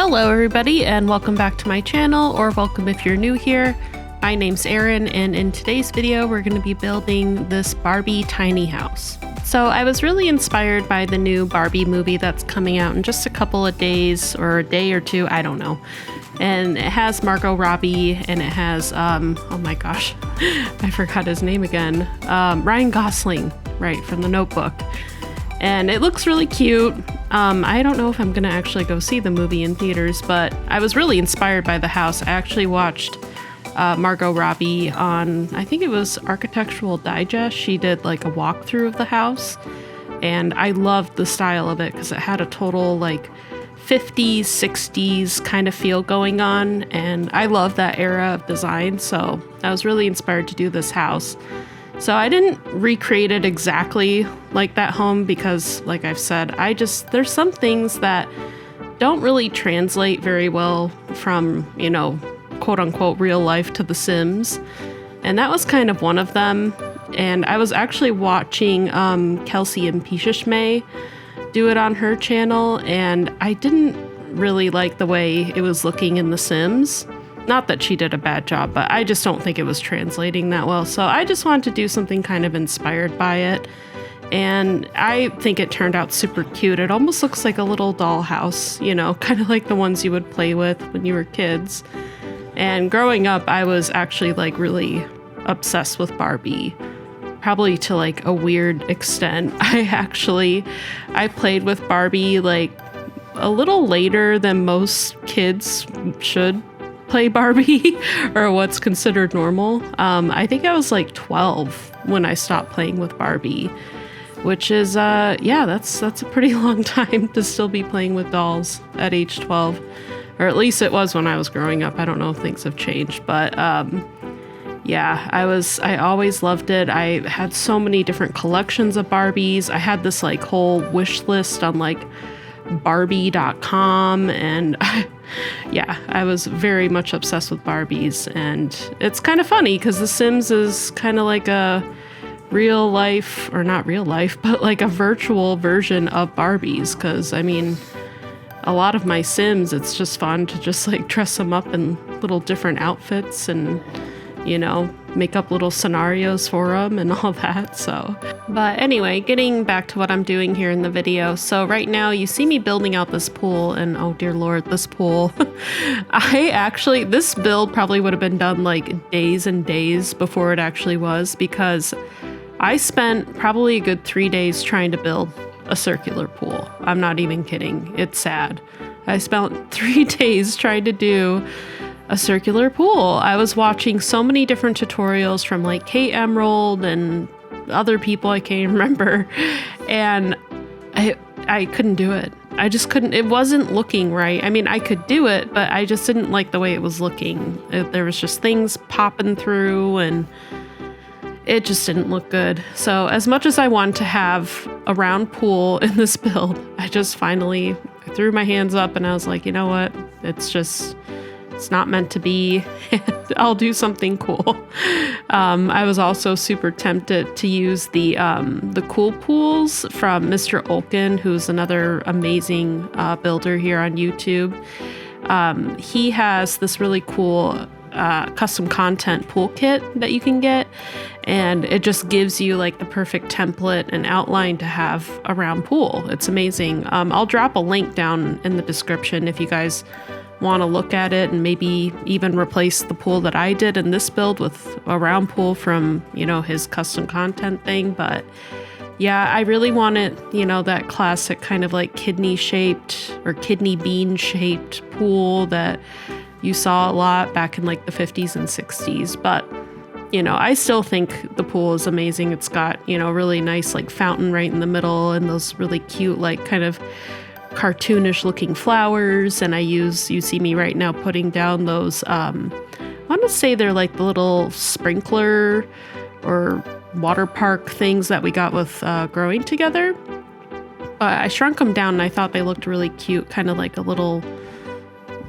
Hello everybody and welcome back to my channel, or welcome if you're new here. My name's Erin, and in today's video we're going to be building this Barbie tiny house. So I was really inspired by the new Barbie movie that's coming out in just a couple of days, or a day or two, I don't know. And it has Margot Robbie, and it has, oh my gosh, I forgot his name again, Ryan Gosling, right, from The Notebook. And it looks really cute. I don't know if I'm gonna actually go see the movie in theaters, but I was really inspired by the house. I actually watched Margot Robbie on, I think it was Architectural Digest. She did like a walkthrough of the house, and I loved the style of it because it had a total like 50s, 60s kind of feel going on, and I love that era of design, so I was really inspired to do this house. So I didn't recreate it exactly like that home because, like I've said, there's some things that don't really translate very well from, you know, quote unquote real life to The Sims. And that was kind of one of them. And I was actually watching Kelsey and May do it on her channel, and I didn't really like the way it was looking in The Sims. Not that she did a bad job, but I just don't think it was translating that well. So I just wanted to do something kind of inspired by it. And I think it turned out super cute. It almost looks like a little dollhouse, you know, kind of like the ones you would play with when you were kids. And growing up, I was actually like really obsessed with Barbie, probably to like a weird extent. I played with Barbie like a little later than most kids should play Barbie or what's considered normal. I think I was like 12 when I stopped playing with Barbie, which is yeah, that's a pretty long time to still be playing with dolls at age 12, or at least it was when I was growing up. I don't know if things have changed, but yeah, I always loved it. I had so many different collections of Barbies. I had this like whole wish list on like Barbie.com, and yeah, I was very much obsessed with Barbies. And it's kind of funny because The Sims is kind of like a real life, or not real life, but like a virtual version of Barbies. Because I mean, a lot of my Sims, it's just fun to just like dress them up in little different outfits and, you know, make up little scenarios for them and all that. So, but anyway, getting back to what I'm doing here in the video. So right now you see me building out this pool, and oh dear Lord, this pool. This build probably would have been done like days and days before it actually was, because I spent probably a good 3 days trying to build a circular pool. I'm not even kidding. It's sad. I spent 3 days trying to do a circular pool. I was watching so many different tutorials from like Kate Emerald and other people I can't even remember, and I couldn't do it. I just couldn't. It wasn't looking right. I mean, I could do it, but I just didn't like the way it was looking. There was just things popping through, and it just didn't look good. So as much as I wanted to have a round pool in this build, I threw my hands up and I was like, you know what? It's not meant to be. I'll do something cool. I was also super tempted to use the cool pools from Mr. Olkan, who's another amazing builder here on YouTube. He has this really cool custom content pool kit that you can get, and it just gives you like the perfect template and outline to have a round pool. It's amazing. I'll drop a link down in the description if you guys want to look at it, and maybe even replace the pool that I did in this build with a round pool from, you know, his custom content thing. But yeah, I really wanted, you know, that classic kind of like kidney bean shaped pool that you saw a lot back in like the 50s and 60s. But, you know, I still think the pool is amazing. It's got, you know, really nice like fountain right in the middle, and those really cute like kind of cartoonish looking flowers. And you see me right now putting down those, I want to say they're like the little sprinkler or water park things that we got with growing together. But I shrunk them down and I thought they looked really cute, kind of like a little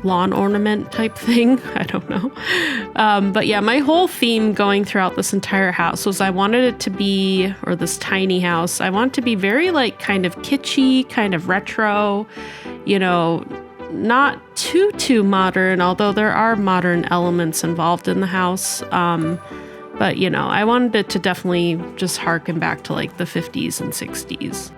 lawn ornament type thing. I don't know. But yeah, my whole theme going throughout this entire house was I wanted it to be, or this tiny house, I want it to be very like kind of kitschy, kind of retro, you know, not too modern, although there are modern elements involved in the house. But, I wanted it to definitely just harken back to like the 50s and 60s.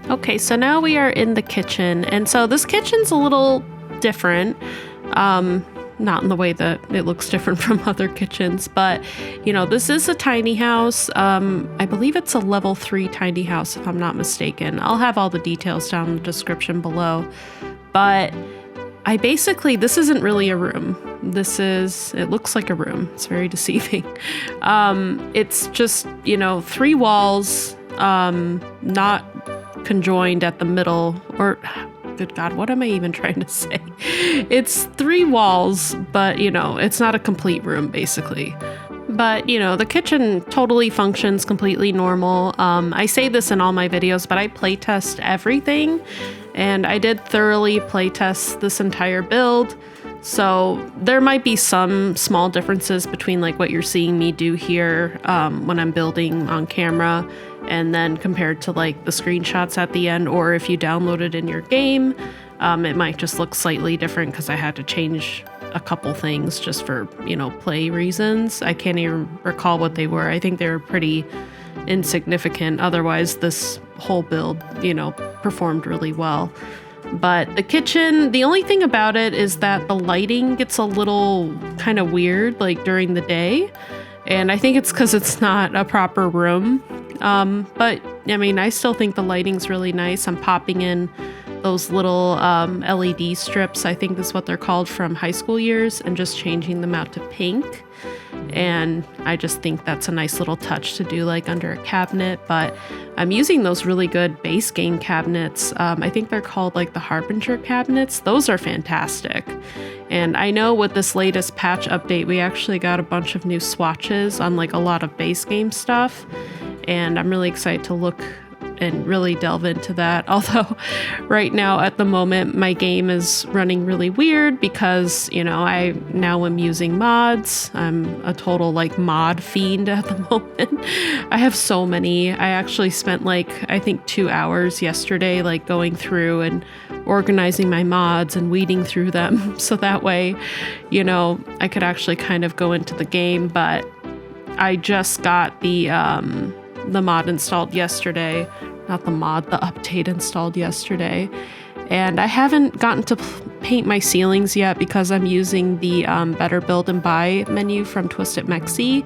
Okay, so now we are in the kitchen, and so this kitchen's a little different. Not in the way that it looks different from other kitchens, but this is a tiny house. I believe it's a level 3 tiny house, if I'm not mistaken. I'll have all the details down in the description below. But this isn't really a room. It looks like a room. It's very deceiving. It's just, 3 walls, not conjoined at the middle, or good God, what am I even trying to say? It's 3 walls, but it's not a complete room basically. But the kitchen totally functions completely normal. I say this in all my videos, but I playtest everything, and I did thoroughly playtest this entire build. So there might be some small differences between like what you're seeing me do here when I'm building on camera, and then compared to like the screenshots at the end, or if you download it in your game, it might just look slightly different because I had to change a couple things just for, play reasons. I can't even recall what they were. I think they were pretty insignificant. Otherwise, this whole build, performed really well. But the kitchen, the only thing about it is that the lighting gets a little kind of weird, like during the day. And I think it's because it's not a proper room. But I still think the lighting's really nice. I'm popping in those little LED strips, I think is what they're called, from high school years, and just changing them out to pink. And I just think that's a nice little touch to do like under a cabinet. But I'm using those really good base game cabinets. I think they're called like the Harbinger cabinets. Those are fantastic. And I know with this latest patch update, we actually got a bunch of new swatches on like a lot of base game stuff. And I'm really excited to look and really delve into that. Although right now at the moment, my game is running really weird because, I now am using mods. I'm a total like mod fiend at the moment. I have so many. I actually spent I think 2 hours yesterday, going through and organizing my mods and weeding through them. So that way, I could actually kind of go into the game. But I just got the mod installed yesterday. Not the mod, the update installed yesterday. And I haven't gotten to paint my ceilings yet because I'm using the Better Build and Buy menu from Twisted Mexi.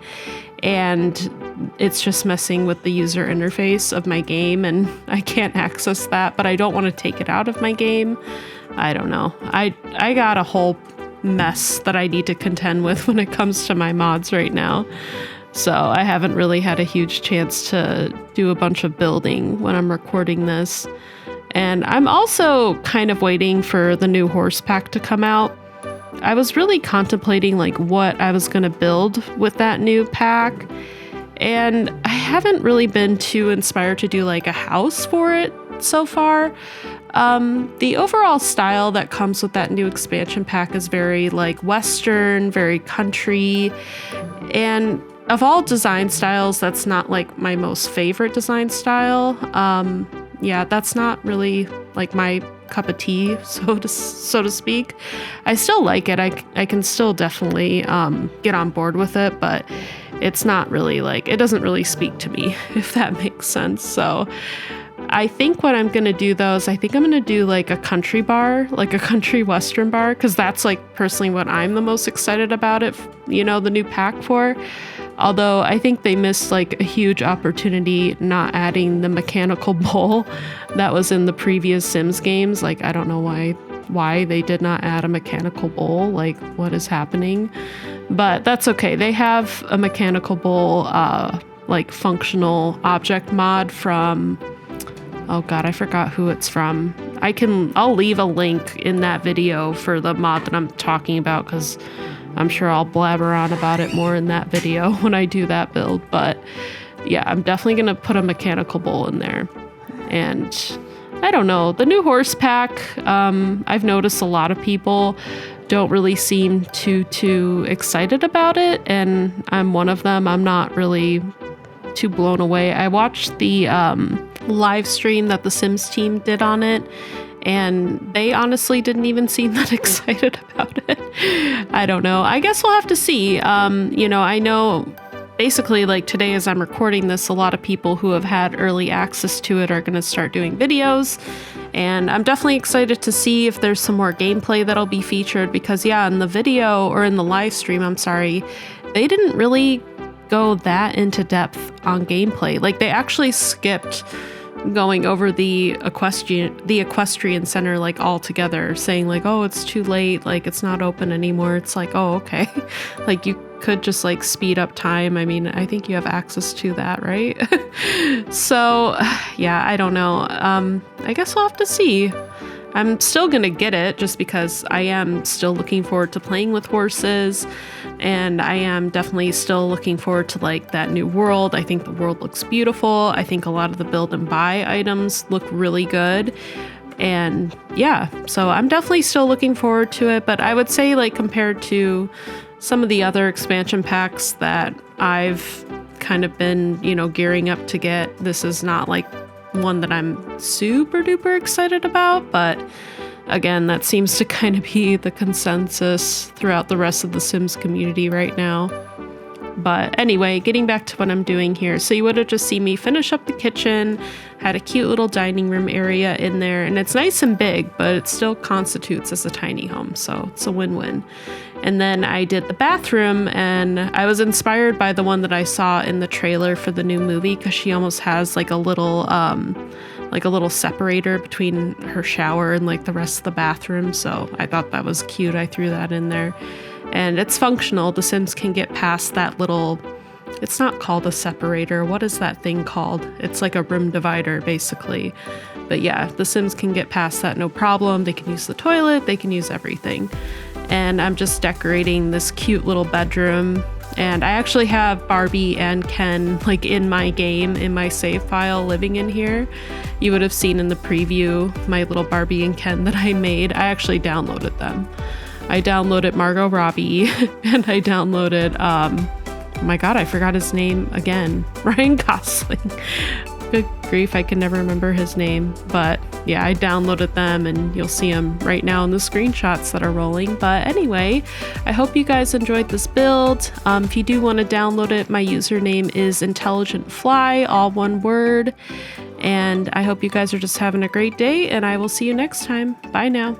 And it's just messing with the user interface of my game, and I can't access that, but I don't want to take it out of my game. I don't know. I got a whole mess that I need to contend with when it comes to my mods right now. So I haven't really had a huge chance to do a bunch of building when I'm recording this. And I'm also kind of waiting for the new horse pack to come out. I was really contemplating like what I was going to build with that new pack. And I haven't really been too inspired to do like a house for it so far. The overall style that comes with that new expansion pack is very like Western, very country. And of all design styles, that's not like my most favorite design style. Yeah, that's not really like my cup of tea, so to speak. I still like it. I can still definitely get on board with it, but it's not really like, it doesn't really speak to me, if that makes sense. So I think what I'm going to do though is I think I'm going to do like a country bar, like a country Western bar, because that's like personally what I'm the most excited about it, you know, the new pack for. Although I think they missed like a huge opportunity not adding the mechanical bowl that was in the previous Sims games. Like, I don't know why they did not add a mechanical bowl. Like, what is happening? But that's okay. They have a mechanical bowl, like functional object mod from, oh God, I forgot who it's from. I'll leave a link in that video for the mod that I'm talking about, because I'm sure I'll blabber on about it more in that video when I do that build. But yeah, I'm definitely going to put a mechanical bowl in there. And I don't know, the new horse pack, I've noticed a lot of people don't really seem too excited about it. And I'm one of them. I'm not really too blown away. I watched the live stream that the Sims team did on it, and they honestly didn't even seem that excited about it. I don't know. I guess we'll have to see. You know, I know basically like today as I'm recording this, a lot of people who have had early access to it are going to start doing videos. And I'm definitely excited to see if there's some more gameplay that'll be featured, because yeah, in the video or in the live stream, I'm sorry, they didn't really go that into depth on gameplay. Like they actually skipped going over the equestrian center like altogether, saying like, oh, it's too late, like it's not open anymore. It's like, oh, okay. Like you could just like speed up time. I mean, I think you have access to that, right? So yeah, I don't know. I guess we'll have to see. I'm still gonna get it just because I am still looking forward to playing with horses, and I am definitely still looking forward to like that new world. I think the world looks beautiful. I think a lot of the build and buy items look really good. And yeah, so I'm definitely still looking forward to it, but I would say like compared to some of the other expansion packs that I've kind of been, you know, gearing up to get, this is not like one that I'm super duper excited about, but again, that seems to kind of be the consensus throughout the rest of the Sims community right now. But anyway, getting back to what I'm doing here. So you would have just seen me finish up the kitchen, had a cute little dining room area in there, and it's nice and big, but it still constitutes as a tiny home, so it's a win-win. And then I did the bathroom, and I was inspired by the one that I saw in the trailer for the new movie, because she almost has like a little separator between her shower and like the rest of the bathroom. So I thought that was cute. I threw that in there, and it's functional. The Sims can get past that little, it's not called a separator. What is that thing called? It's like a room divider basically. But yeah, the Sims can get past that no problem. They can use the toilet, they can use everything. And I'm just decorating this cute little bedroom. And I actually have Barbie and Ken like in my game, in my save file, living in here. You would have seen in the preview my little Barbie and Ken that I made. I actually downloaded them. I downloaded Margot Robbie and I downloaded, oh my God, I forgot his name again. Ryan Gosling. Good grief, I can never remember his name. But yeah, I downloaded them and you'll see them right now in the screenshots that are rolling. But anyway, I hope you guys enjoyed this build. If you do want to download it, my username is intelligentfly, all one word. And I hope you guys are just having a great day, and I will see you next time. Bye now.